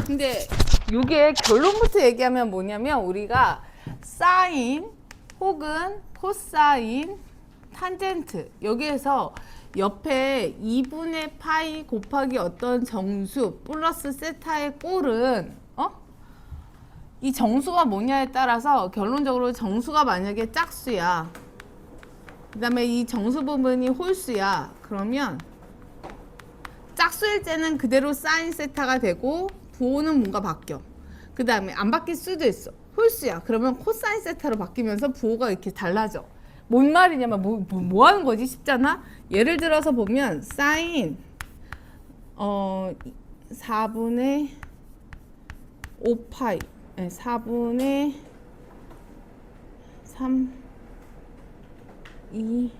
근데 이게 결론부터 얘기하면 뭐냐면 우리가 사인 혹은 코사인 탄젠트 여기에서 옆에 2분의 파이 곱하기 어떤 정수 플러스 세타의 꼴은 이 정수가 뭐냐에 따라서 결론적으로 정수가 만약에 짝수야, 그 다음에 이 정수 부분이 홀수야, 그러면 짝수일 때는 그대로 사인 세타가 되고 부호는 뭔가 바뀌어. 그 다음에 안 바뀔 수도 있어. 홀수야. 그러면 코사인 세타로 바뀌면서 부호가 이렇게 달라져. 뭔 말이냐면 뭐 하는 거지? 쉽잖아? 예를 들어서 보면 사인 4분의 5파이 4분의 3 2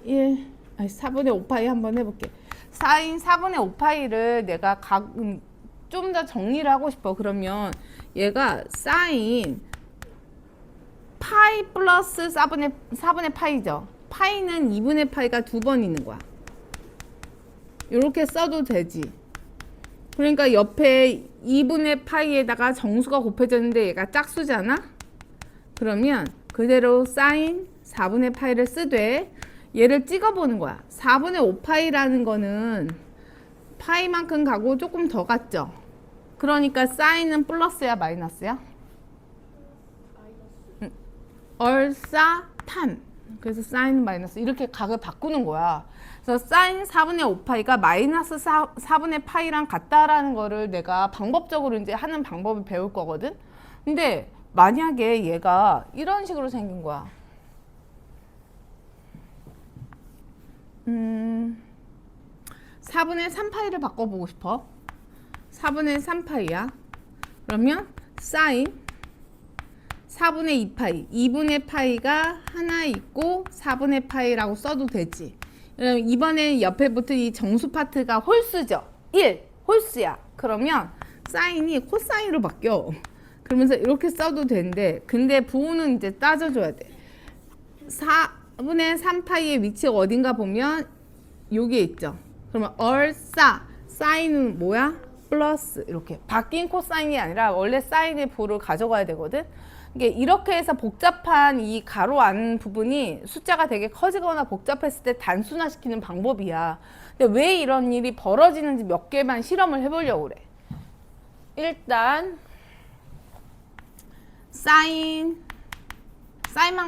1 4분의 5파이 한번 해볼게. 사인 4분의 5파이를 내가 좀 더 정리를 하고 싶어. 그러면 얘가 사인 파이 플러스 4분의 파이죠. 파이는 2분의 파이가 2번 있는 거야. 이렇게 써도 되지. 그러니까 옆에 2분의 파이에다가 정수가 곱해졌는데 얘가 짝수잖아. 그러면 그대로 사인 4분의 파이를 쓰되 얘를 찍어보는 거야. 4분의 5파이라는 거는 파이만큼 가고 조금 더 갔죠. 그러니까 사인은 플러스야 마이너스야? 얼싸 탄. 그래서 사인 마이너스 이렇게 각을 바꾸는 거야. 그래서 사인 4분의 5파이가 마이너스 4분의 파이랑 같다라는 거를 내가 방법적으로 이제 하는 방법을 배울 거거든. 근데 만약에 얘가 이런 식으로 생긴 거야. 4분의 3파이를 바꿔보고 싶어. 4분의 3파이야. 그러면 사인 4분의 2파이 2분의 파이가 하나 있고 4분의 파이라고 써도 되지. 그럼 이번에 옆에 붙은 이 정수 파트가 홀수죠. 1 홀수야. 그러면 사인이 코사인으로 바뀌어. 그러면서 이렇게 써도 되는데 근데 부호는 이제 따져줘야 돼. 4분의 3파이의 위치가 어딘가 보면 여기에 있죠. 그러면 얼싸 사인은 뭐야? 플러스 이렇게 바뀐 코사인이 아니라 원래 사인의 부호를 가져가야 되거든. 이게 이렇게 해서 복잡한 이 가로 안 부분이 숫자가 되게 커지거나 복잡했을 때 단순화시키는 방법이야. 근데 왜 이런 일이 벌어지는지 몇 개만 실험을 해보려고 그래. 일단 사인만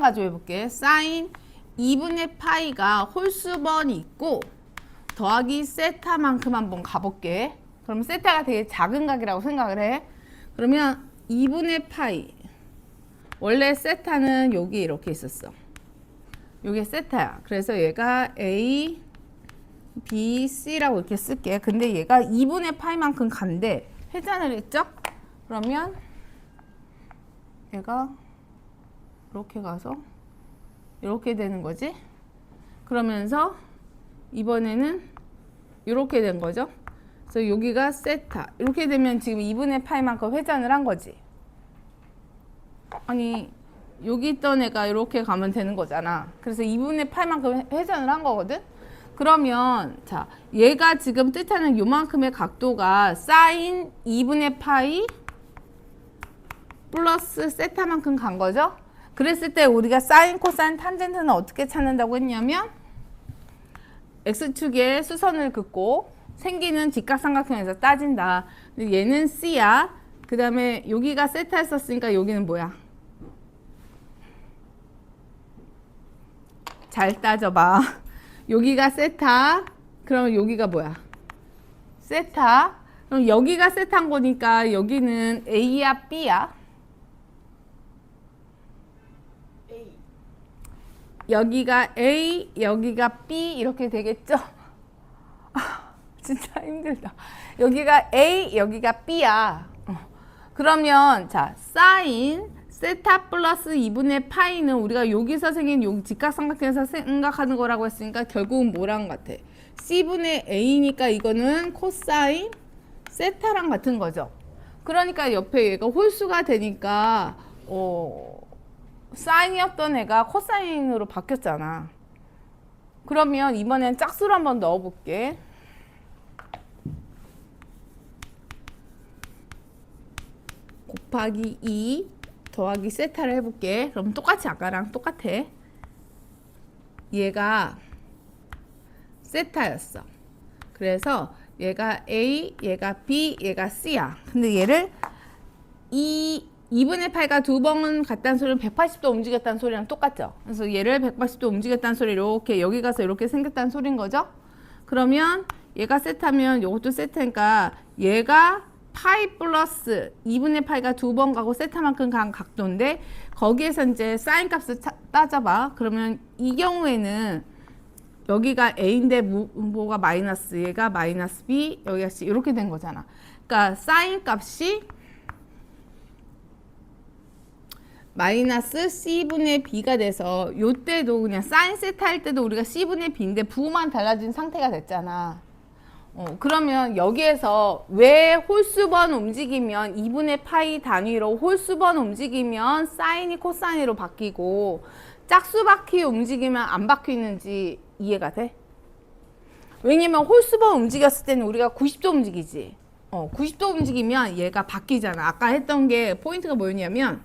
가지고 해볼게. 사인 2분의 파이가 홀수번이 있고 더하기 세타만큼 한번 가볼게. 그럼 세타가 되게 작은 각이라고 생각을 해. 그러면 2분의 파이 원래 세타는 여기 이렇게 있었어. 이게 세타야. 그래서 얘가 A, B, C라고 이렇게 쓸게. 근데 얘가 2분의 파이만큼 간대. 회전을 했죠? 그러면 얘가 이렇게 가서 이렇게 되는 거지. 그러면서 이번에는 이렇게 된 거죠. 그래서 여기가 세타. 이렇게 되면 지금 2분의 파이만큼 회전을 한 거지. 아니 여기 있던 애가 이렇게 가면 되는 거잖아. 그래서 2분의 8만큼 회전을 한 거거든. 그러면 자 얘가 지금 뜻하는 요만큼의 각도가 사인 2분의 파이 플러스 세타만큼 간 거죠. 그랬을 때 우리가 사인 코사인 탄젠트는 어떻게 찾는다고 했냐면 x축에 수선을 긋고 생기는 직각삼각형에서 따진다. 얘는 C야. 그 다음에 여기가 세타였었으니까 여기는 뭐야? 잘 따져봐. 여기가 세타. 그러면 여기가 뭐야? 세타. 그럼 여기가 세타인 거니까 여기는 A야 B야? A. 여기가 A, 여기가 B 이렇게 되겠죠? 진짜 힘들다. 여기가 A, 여기가 B야. 그러면 자 사인 세타 플러스 2분의 파이는 우리가 여기서 생긴 여기 직각삼각형에서 생각하는 거라고 했으니까 결국은 뭐랑 같아? C분의 A니까 이거는 코사인 세타랑 같은 거죠. 그러니까 옆에 얘가 홀수가 되니까 사인이었던 애가 코사인으로 바뀌었잖아. 그러면 이번엔 짝수를 한번 넣어볼게. 곱하기 2 더하기 세타를 해볼게. 그럼 똑같이 아까랑 똑같아. 얘가 세타였어. 그래서 얘가 A, 얘가 B, 얘가 C야. 근데 얘를 2분의 8가 두 번 갔다는 소리는 180도 움직였다는 소리랑 똑같죠. 그래서 얘를 180도 움직였다는 소리 이렇게 여기 가서 이렇게 생겼다는 소린 거죠. 그러면 얘가 세타면 이것도 세타니까 얘가 파이 플러스 2분의 8가 두 번 가고 세타만큼 간 각도인데 거기에서 이제 사인 값을 따져봐. 그러면 이 경우에는 여기가 A인데 뭐가 마이너스, 얘가 마이너스 B, 여기가 C 이렇게 된 거잖아. 그러니까 사인 값이 마이너스 C분의 B가 돼서 요때도 그냥 사인 세타 할 때도 우리가 C분의 B인데 부호만 달라진 상태가 됐잖아. 그러면 여기에서 왜 홀수번 움직이면 2분의 파이 단위로 홀수번 움직이면 사인이 코사인으로 바뀌고 짝수 바퀴 움직이면 안 바뀌는지 이해가 돼? 왜냐면 홀수번 움직였을 때는 우리가 90도 움직이지. 90도 움직이면 얘가 바뀌잖아. 아까 했던 게 포인트가 뭐였냐면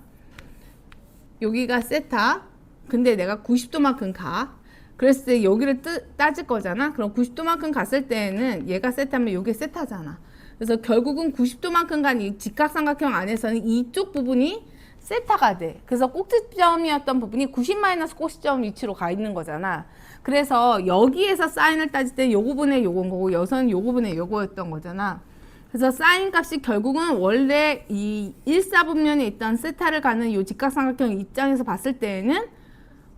여기가 세타. 근데 내가 90도만큼 가. 그랬을 때 여기를 따질 거잖아. 그럼 90도만큼 갔을 때는 얘가 세타면 이게 세타잖아. 그래서 결국은 90도만큼 간 이 직각삼각형 안에서는 이쪽 부분이 세타가 돼. 그래서 꼭지점이었던 부분이 90- 꼭지점 위치로 가 있는 거잖아. 그래서 여기에서 사인을 따질 때 요 부분에 요건 거고 여기서는 요 부분에 요거였던 거잖아. 그래서 사인 값이 결국은 원래 이 1사분면에 있던 세타를 가는 요 직각삼각형 입장에서 봤을 때에는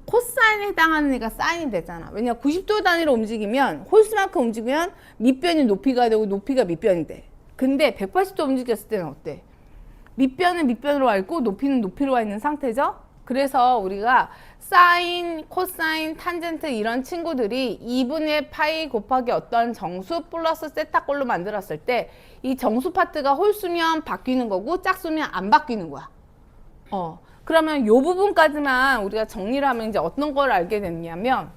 코사인에 해당하는 애가 사인이 되잖아. 왜냐 90도 단위로 움직이면 홀수만큼 움직이면 밑변이 높이가 되고 높이가 밑변이 돼. 근데 180도 움직였을 때는 어때? 밑변은 밑변으로 와 있고 높이는 높이로 와 있는 상태죠. 그래서 우리가 사인, 코사인, 탄젠트 이런 친구들이 2분의 파이 곱하기 어떤 정수 플러스 세타꼴로 만들었을 때 이 정수 파트가 홀수면 바뀌는 거고 짝수면 안 바뀌는 거야. 그러면 요 부분까지만 우리가 정리를 하면 이제 어떤 걸 알게 됐냐면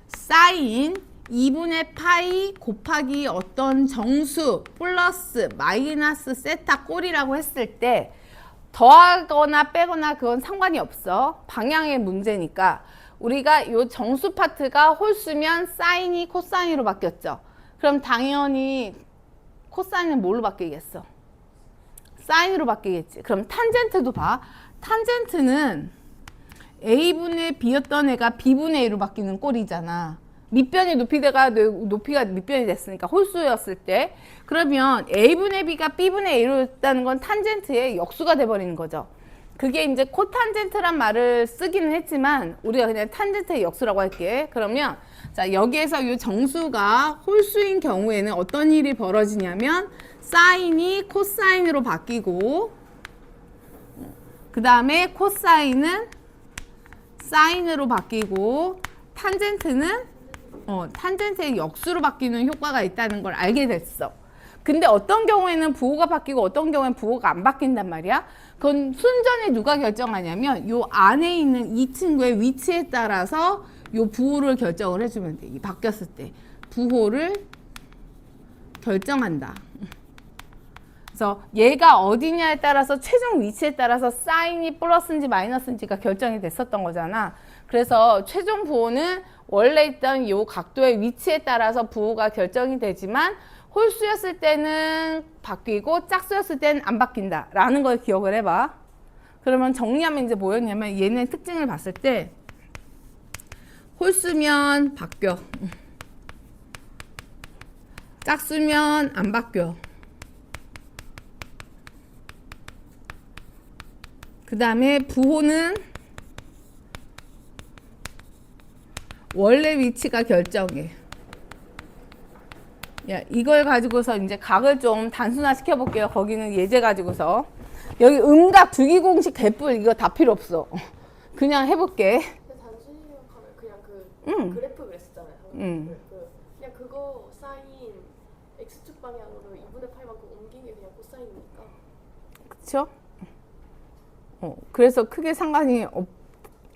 사인 2분의 파이 곱하기 어떤 정수 플러스 마이너스 세타 꼴이라고 했을 때 더하거나 빼거나 그건 상관이 없어. 방향의 문제니까 우리가 이 정수 파트가 홀수면 사인이 코사인으로 바뀌었죠. 그럼 당연히 코사인은 뭘로 바뀌겠어? 사인으로 바뀌겠지. 그럼 탄젠트도 봐. 탄젠트는 A분의 B였던 애가 B분의 A로 바뀌는 꼴이잖아. 밑변이 높이가 밑변이 됐으니까 홀수였을 때 그러면 A분의 B가 B분의 A로 했다는 건 탄젠트의 역수가 돼버리는 거죠. 그게 이제 코탄젠트란 말을 쓰기는 했지만 우리가 그냥 탄젠트의 역수라고 할게. 그러면 자 여기에서 이 정수가 홀수인 경우에는 어떤 일이 벌어지냐면 사인이 코사인으로 바뀌고 그 다음에 코사인은 사인으로 바뀌고 탄젠트는 탄젠트의 역수로 바뀌는 효과가 있다는 걸 알게 됐어. 근데 어떤 경우에는 부호가 바뀌고 어떤 경우에는 부호가 안 바뀐단 말이야. 그건 순전히 누가 결정하냐면 요 안에 있는 이 친구의 위치에 따라서 요 부호를 결정을 해주면 돼. 이 바뀌었을 때 부호를 결정한다. 그래서 얘가 어디냐에 따라서 최종 위치에 따라서 사인이 플러스인지 마이너스인지가 결정이 됐었던 거잖아. 그래서 최종 부호는 원래 있던 이 각도의 위치에 따라서 부호가 결정이 되지만 홀수였을 때는 바뀌고 짝수였을 때는 안 바뀐다 라는 걸 기억을 해봐. 그러면 정리하면 이제 뭐였냐면 얘네 특징을 봤을 때 홀수면 바뀌어, 짝수면 안 바뀌어, 그 다음에 부호는 원래 위치가 결정해. 야, 이걸 가지고서 이제 각을 좀 단순화 시켜볼게요. 거기는 예제 가지고서. 여기 음각 주기공식 개뿔 이거 다 필요 없어. 그냥 해볼게. 단순히 생각하면 그냥 그 그래프 그랬었잖아요. 그냥 그거 사인 x축 방향으로 2분의 8만큼 옮긴 게 그냥 코사인이니까. 그쵸? 그래서 크게 상관이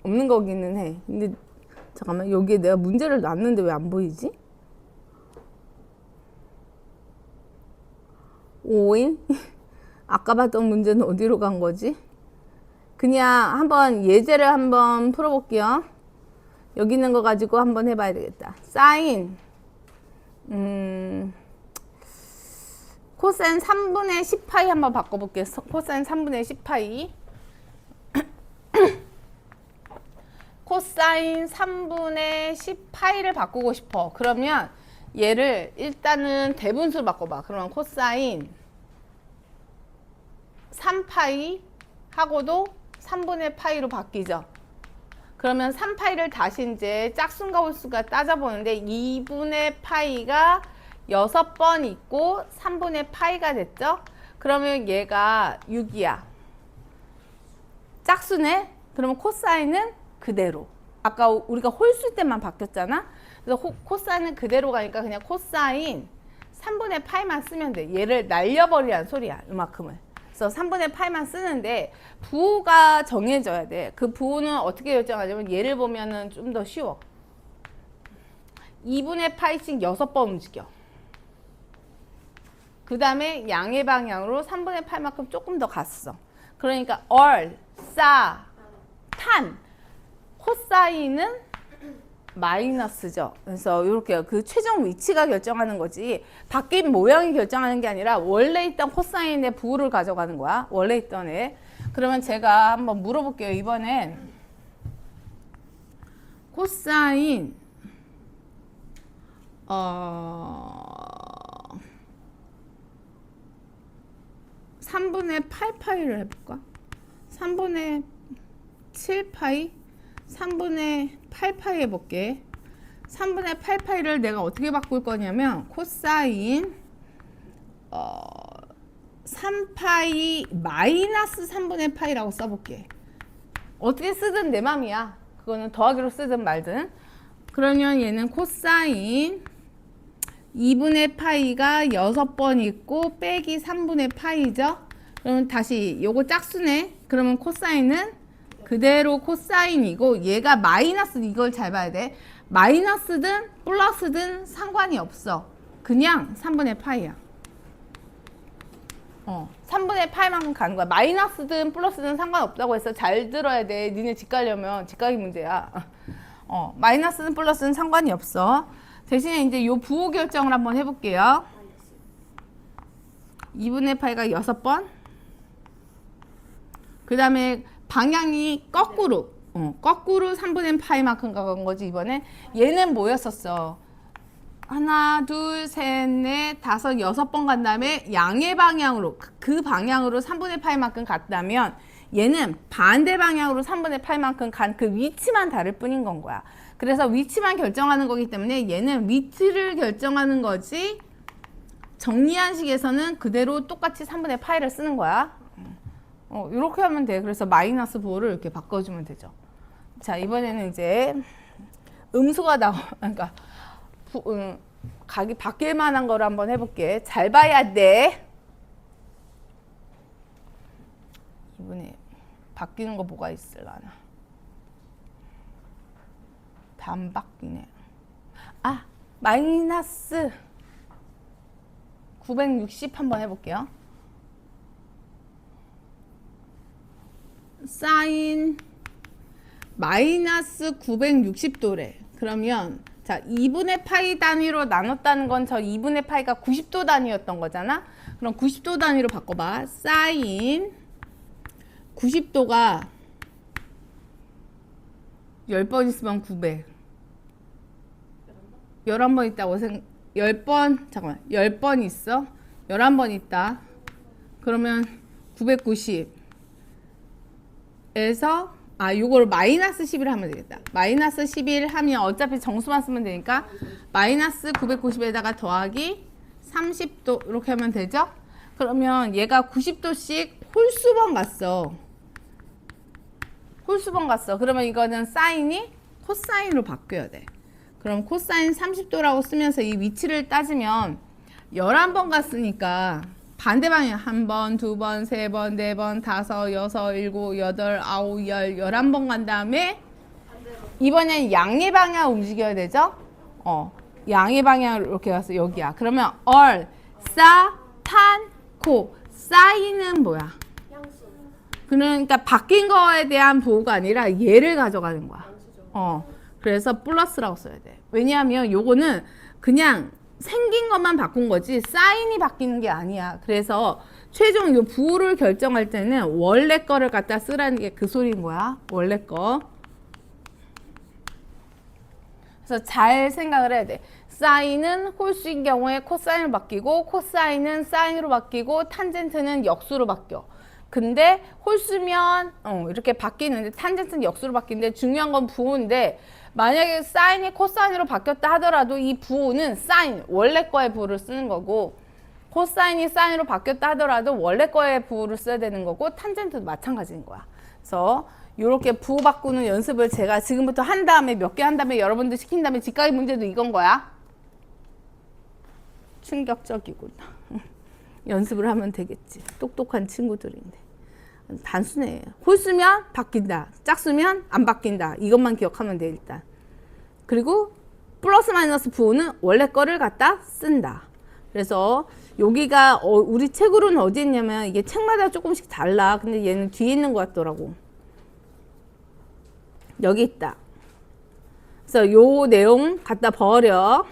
없는 거기는 해. 근데 잠깐만 여기에 내가 문제를 놨는데 왜 안 보이지? 5인? 아까 봤던 문제는 어디로 간 거지? 그냥 한번 예제를 한번 풀어볼게요. 여기 있는 거 가지고 한번 해봐야 되겠다. 사인 코사인 3분의 10파이 한번 바꿔볼게요. 코사인 3분의 10파이 코사인 3분의 10파이를 바꾸고 싶어. 그러면 얘를 일단은 대분수로 바꿔봐. 그러면 코사인 3파이 하고도 3분의 파이로 바뀌죠. 그러면 3파이를 다시 이제 짝수인가 홀수가 따져보는데 2분의 파이가 6번 있고 3분의 파이가 됐죠. 그러면 얘가 6이야. 짝수네. 그러면 코사인은 그대로. 아까 우리가 홀수 때만 바뀌었잖아. 그래서 코사인은 그대로 가니까 그냥 코사인 3분의 파이만 쓰면 돼. 얘를 날려버리란 소리야. 이만큼을. 그래서 3분의 8만 쓰는데 부호가 정해져야 돼. 그 부호는 어떻게 결정하냐면 얘를 보면은 좀 더 쉬워. 2분의 8씩 6번 움직여. 그 다음에 양의 방향으로 3분의 8만큼 조금 더 갔어. 그러니까 얼, 싸, 탄, 코사인은 마이너스죠. 그래서 이렇게 그 최종 위치가 결정하는 거지 바뀐 모양이 결정하는 게 아니라 원래 있던 코사인의 부호를 가져가는 거야. 원래 있던 애. 그러면 제가 한번 물어볼게요. 이번엔 코사인 3분의 8파이를 해볼까? 3분의 7파이 3분의 8파이 해볼게. 3분의 8파이를 내가 어떻게 바꿀 거냐면 코사인 3파이 마이너스 3분의 파이라고 써볼게. 어떻게 쓰든 내 맘이야. 그거는 더하기로 쓰든 말든. 그러면 얘는 코사인 2분의 파이가 6번 있고 빼기 3분의 파이죠. 그러면 다시 요거 짝수네. 그러면 코사인은 그대로 코사인이고 얘가 마이너스 이걸 잘 봐야 돼. 마이너스든 플러스든 상관이 없어. 그냥 3분의 파이야. 3분의 8만큼 가는 거야. 마이너스든 플러스든 상관없다고 해서 잘 들어야 돼. 니네 집 가려면 집 가기 문제야. 마이너스든 플러스든 상관이 없어. 대신에 이제 요 부호 결정을 한번 해볼게요. 2분의 파이가 6번. 그 다음에 방향이 거꾸로 거꾸로 3분의 파이만큼 간 거지. 이번에 얘는 뭐였었어? 하나 둘 셋 넷 다섯 6번 간 다음에 양의 방향으로 그 방향으로 3분의 파이만큼 갔다면 얘는 반대 방향으로 3분의 파이만큼 간 그 위치만 다를 뿐인 건 거야. 그래서 위치만 결정하는 거기 때문에 얘는 위치를 결정하는 거지 정리한 식에서는 그대로 똑같이 3분의 파이를 쓰는 거야. 이렇게 하면 돼. 그래서 마이너스 부호를 이렇게 바꿔주면 되죠. 자, 이번에는 이제 음수가 그러니까 각이 바뀔 만한 거를 한번 해볼게. 잘 봐야 돼. 이번에 바뀌는 거 뭐가 있을라나. 다 안 바뀌네. 마이너스 960 한번 해볼게요. 사인 마이너스 960도래. 그러면 자 2분의 파이 단위로 나눴다는 건 저 2분의 파이가 90도 단위였던 거잖아. 그럼 90도 단위로 바꿔봐. 사인 90도가 10번 있으면 900. 11번 있다고 10번 잠깐만 10번 있어. 11번 있다. 그러면 990 에서 요거를 마이너스 11 하면 되겠다. 마이너스 11 하면 어차피 정수만 쓰면 되니까 마이너스 990에다가 더하기 30도 이렇게 하면 되죠? 그러면 얘가 90도씩 홀수번 갔어. 홀수번 갔어. 그러면 이거는 사인이 코사인으로 바뀌어야 돼. 그럼 코사인 30도라고 쓰면서 이 위치를 따지면 11번 갔으니까 반대 방향 1번, 2번, 3번, 4번, 5, 6, 7, 8, 9, 10, 11번 간 다음에 이번엔 양의 방향 움직여야 되죠? 양의 방향으로 이렇게 가서 여기야. 그러면 얼, 싸, 탄, 사인은 뭐야? 양수. 그러니까 바뀐 거에 대한 부호가 아니라 얘를 가져가는 거야. 양수죠. 그래서 플러스라고 써야 돼. 왜냐하면 요거는 그냥 생긴 것만 바꾼 거지 사인이 바뀌는 게 아니야. 그래서 최종 요 부호를 결정할 때는 원래 거를 갖다 쓰라는 게 그 소리인 거야. 원래 거. 그래서 잘 생각을 해야 돼. 사인은 홀수인 경우에 코사인으로 바뀌고 코사인은 사인으로 바뀌고 탄젠트는 역수로 바뀌어. 근데 홀수면 이렇게 바뀌는데 탄젠트는 역수로 바뀌는데 중요한 건 부호인데 만약에 사인이 코사인으로 바뀌었다 하더라도 이 부호는 사인, 원래 거의 부호를 쓰는 거고 코사인이 사인으로 바뀌었다 하더라도 원래 거의 부호를 써야 되는 거고 탄젠트도 마찬가지인 거야. 그래서 이렇게 부호 바꾸는 연습을 제가 지금부터 한 다음에 몇 개 한 다음에 여러분들 시킨 다음에 직각의 문제도 이건 거야. 충격적이구나. 연습을 하면 되겠지. 똑똑한 친구들인데. 단순해. 홀수면 바뀐다. 짝수면 안 바뀐다. 이것만 기억하면 돼 일단. 그리고 플러스 마이너스 부호는 원래 거를 갖다 쓴다. 그래서 여기가 우리 책으로는 어디 있냐면 이게 책마다 조금씩 달라. 근데 얘는 뒤에 있는 것 같더라고. 여기 있다. 그래서 요 내용 갖다 버려.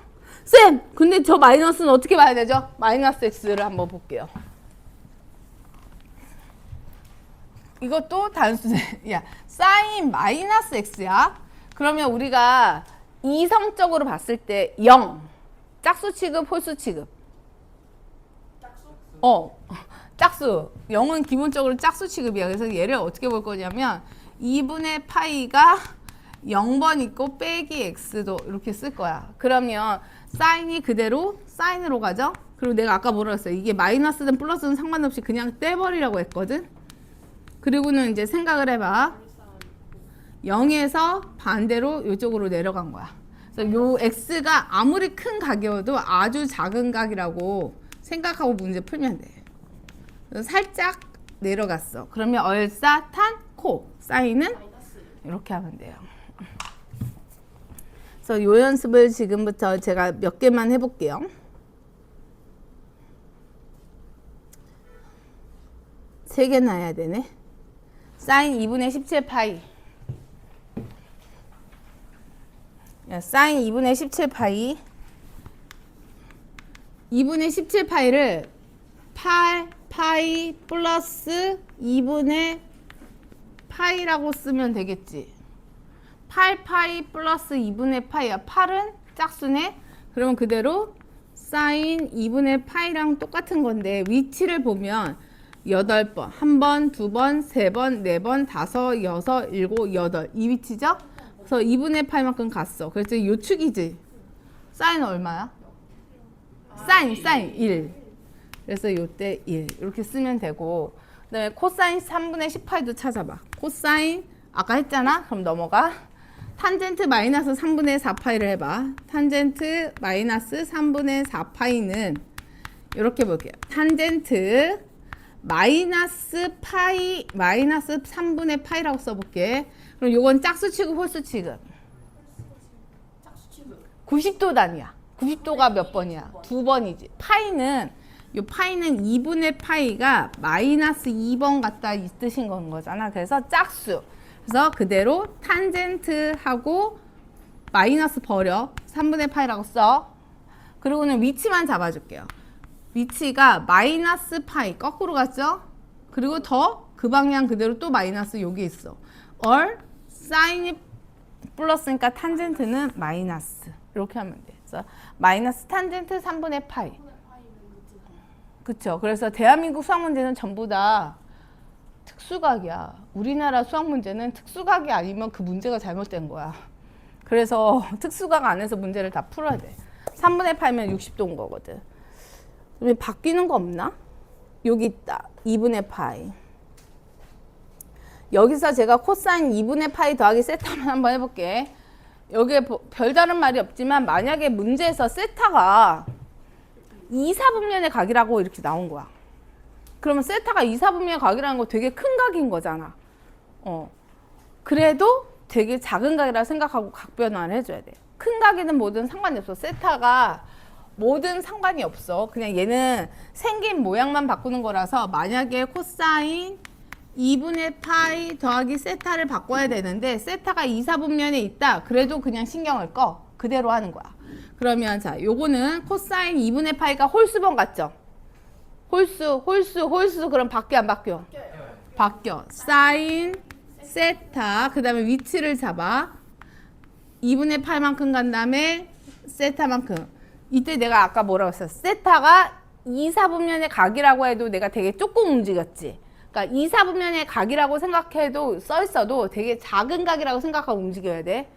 쌤! 근데 저 마이너스는 어떻게 봐야 되죠? 마이너스 x를 한번 볼게요. 이것도 단순해. 야, 사인 마이너스 x야. 그러면 우리가 이성적으로 봤을 때 0. 짝수 취급, 홀수 취급. 짝수. 0은 기본적으로 짝수 취급이야. 그래서 얘를 어떻게 볼 거냐면 2분의 파이가 0번 있고 빼기 x도 이렇게 쓸 거야. 그러면 사인이 그대로 사인으로 가죠. 그리고 내가 아까 뭐라 했어요? 이게 마이너스든 플러스든 상관없이 그냥 떼버리라고 했거든. 그리고는 이제 생각을 해봐. 0에서 반대로 이쪽으로 내려간 거야. 그래서 요 x가 아무리 큰 각이어도 아주 작은 각이라고 생각하고 문제 풀면 돼. 그래서 살짝 내려갔어. 그러면 얼싸탄코 사인은 이렇게 하면 돼요. 그래서 요 연습을 지금부터 제가 몇 개만 해볼게요. 세 개나 해야 되네. 사인 2분의 17파이. 사인 2분의 17파이. 2분의 17파이를 8파이 플러스 2분의 파이라고 쓰면 되겠지. 8파이 플러스 2분의 파이야. 8은 짝수네. 그러면 그대로 사인 2분의 파이랑 똑같은 건데 위치를 보면 8번, 1번, 2번, 3번, 4번, 5, 6, 7, 8 이 위치죠? 그래서 2분의 파이만큼 갔어. 그래서 요축이지. 사인은 얼마야? 사인 1. 그래서 요때 1 이렇게 쓰면 되고 그다음에 코사인 3분의 18도 찾아봐. 코사인 아까 했잖아. 그럼 넘어가. 탄젠트 마이너스 3분의 4파이를 해봐. 탄젠트 마이너스 3분의 4파이는 이렇게 볼게요. 탄젠트 마이너스 파이 마이너스 3분의 파이라고 써볼게. 그럼 요건 짝수 취급 홀수 취급? 짝수 취급. 90도 단위야. 90도가 몇 번이야? 2번이지. 파이는 요 파이는 2분의 파이가 마이너스 2번 갖다 있으신 건 거잖아. 그래서 짝수. 그래서 그대로 탄젠트하고 마이너스 버려. 3분의 파이라고 써. 그리고는 위치만 잡아줄게요. 위치가 마이너스 파이 거꾸로 갔죠? 그리고 더 그 방향 그대로 또 마이너스 여기 있어. 얼 사인이 플러스니까 탄젠트는 마이너스 이렇게 하면 돼. 그래서 마이너스 탄젠트 3분의 파이. 그쵸? 그래서 대한민국 수학 문제는 전부 다 특수각이야. 우리나라 수학 문제는 특수각이 아니면 그 문제가 잘못된 거야. 그래서 특수각 안에서 문제를 다 풀어야 돼. 3분의 파이면 60도인 거거든. 왜 바뀌는 거 없나? 여기 있다. 2분의 파이. 여기서 제가 코사인 2분의 파이 더하기 세타만 한번 해볼게. 여기에 별다른 말이 없지만 만약에 문제에서 세타가 2, 4분면의 각이라고 이렇게 나온 거야. 그러면 세타가 2, 4분면의 각이라는 거 되게 큰 각인 거잖아. 그래도 되게 작은 각이라 생각하고 각 변화를 해줘야 돼. 큰 각이든 뭐든 상관이 없어. 세타가 뭐든 상관이 없어. 그냥 얘는 생긴 모양만 바꾸는 거라서 만약에 코사인 2분의 파이 더하기 세타를 바꿔야 되는데 세타가 2, 4분면에 있다. 그래도 그냥 신경을 꺼. 그대로 하는 거야. 그러면 자, 요거는 코사인 2분의 파이가 홀수번 같죠? 홀수 그럼 바뀌어 안 바뀌어? 바뀌어. 사인 세타 그 다음에 위치를 잡아 2분의 8만큼 간 다음에 세타만큼. 이때 내가 아까 뭐라고 했어? 세타가 2, 4분면의 각이라고 해도 내가 되게 조금 움직였지. 그러니까 2, 4분면의 각이라고 생각해도 써있어도 되게 작은 각이라고 생각하고 움직여야 돼.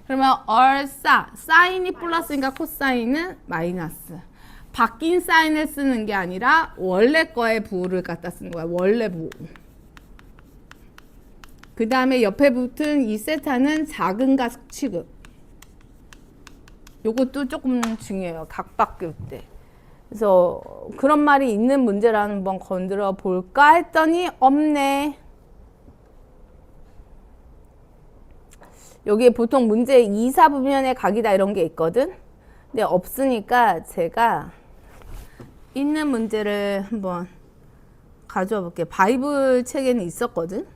그러면 얼싸 사인이 플러스니까 코사인은 마이너스. 바뀐 사인을 쓰는 게 아니라 원래 거에 부호를 갖다 쓰는 거야. 원래 부호. 그 다음에 옆에 붙은 이 세타는 작은 각 취급. 요것도 조금 중요해요. 각 바뀔 때. 그래서 그런 말이 있는 문제를 한번 건드려 볼까 했더니 없네. 여기에 보통 문제 2, 4분면의 각이다 이런 게 있거든. 근데 없으니까 제가 있는 문제를 한번 가져와 볼게요. 바이블 책에는 있었거든.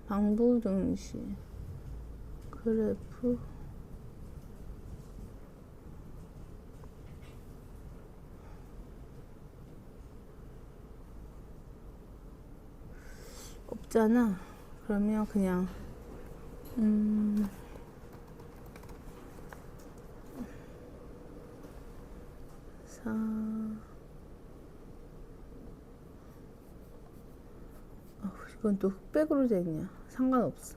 방부등식 그래프 없잖아. 그러면 그냥 이건 또 흑백으로 돼 있냐? 상관없어.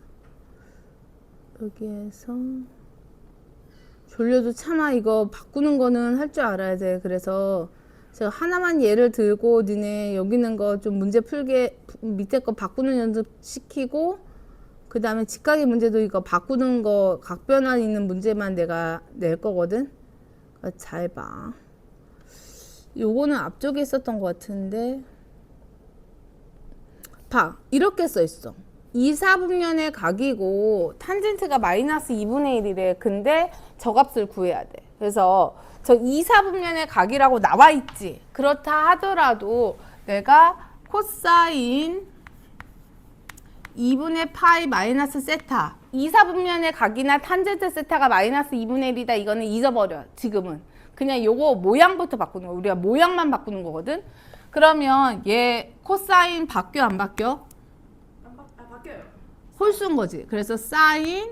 여기에서 졸려도 참아. 이거 바꾸는 거는 할 줄 알아야 돼. 그래서 제가 하나만 예를 들고 니네 여기 있는 거 좀 문제 풀게 밑에 거 바꾸는 연습 시키고 그 다음에 직각의 문제도 이거 바꾸는 거 각변환 있는 문제만 내가 낼 거거든. 그러니까 잘 봐. 요거는 앞쪽에 있었던 것 같은데 봐. 이렇게 써 있어. 2, 4분면의 각이고 탄젠트가 마이너스 2분의 1이래. 근데 저 값을 구해야 돼. 그래서 저 2, 4분면의 각이라고 나와 있지. 그렇다 하더라도 내가 코사인 2분의 파이 마이너스 세타 2, 4분면의 각이나 탄젠트 세타가 마이너스 2분의 1이다. 이거는 잊어버려. 지금은. 그냥 요거 모양부터 바꾸는 거. 우리가 모양만 바꾸는 거거든. 그러면 얘 코사인 바뀌어 안 바뀌어? 바뀌어요. 홀수인 거지. 그래서 사인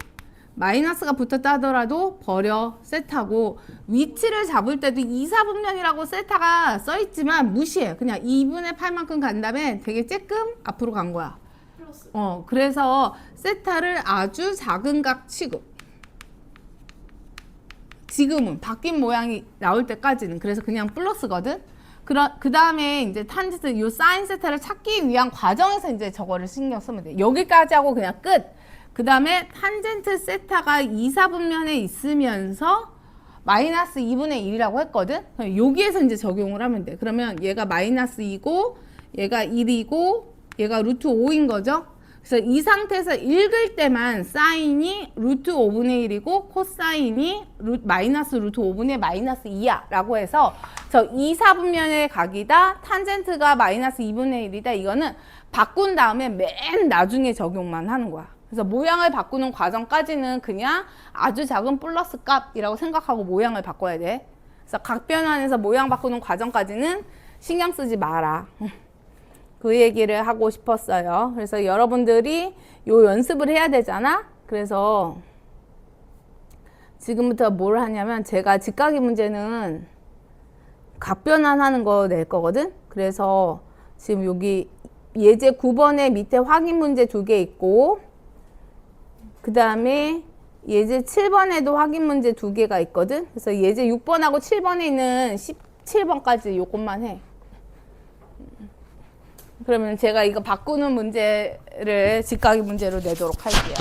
마이너스가 붙었다 하더라도 버려. 세타고 위치를 잡을 때도 2, 4분면이라고 세타가 써있지만 무시해. 그냥 2분의 8만큼 간 다음에 되게 쬐끔 앞으로 간 거야. 플러스. 그래서 세타를 아주 작은 각 취급. 지금은 바뀐 모양이 나올 때까지는. 그래서 그냥 플러스거든. 그 다음에 이제 탄젠트 요 사인 세타를 찾기 위한 과정에서 이제 저거를 신경 쓰면 돼. 여기까지 하고 그냥 끝. 그 다음에 탄젠트 세타가 2, 4분면에 있으면서 마이너스 2분의 1이라고 했거든. 여기에서 이제 적용을 하면 돼. 그러면 얘가 마이너스 2고 얘가 1이고 얘가 루트 5인 거죠. 그래서 이 상태에서 읽을 때만 사인이 루트 5분의 1이고 코사인이 마이너스 루트 5분의 마이너스 2야 라고 해서 저 2, 4분면의 각이다. 탄젠트가 마이너스 2분의 1이다. 이거는 바꾼 다음에 맨 나중에 적용만 하는 거야. 그래서 모양을 바꾸는 과정까지는 그냥 아주 작은 플러스 값이라고 생각하고 모양을 바꿔야 돼. 그래서 각변환에서 모양 바꾸는 과정까지는 신경 쓰지 마라. 그 얘기를 하고 싶었어요. 그래서 여러분들이 요 연습을 해야 되잖아. 그래서 지금부터 뭘 하냐면 제가 직각의 문제는 각변환하는 거 낼 거거든. 그래서 지금 여기 예제 9번에 밑에 확인 문제 2개 있고 그 다음에 예제 7번에도 확인 문제 2개가 있거든. 그래서 예제 6번하고 7번에 있는 17번까지 요것만 해. 그러면 제가 이거 바꾸는 문제를 직각의 문제로 내도록 할게요.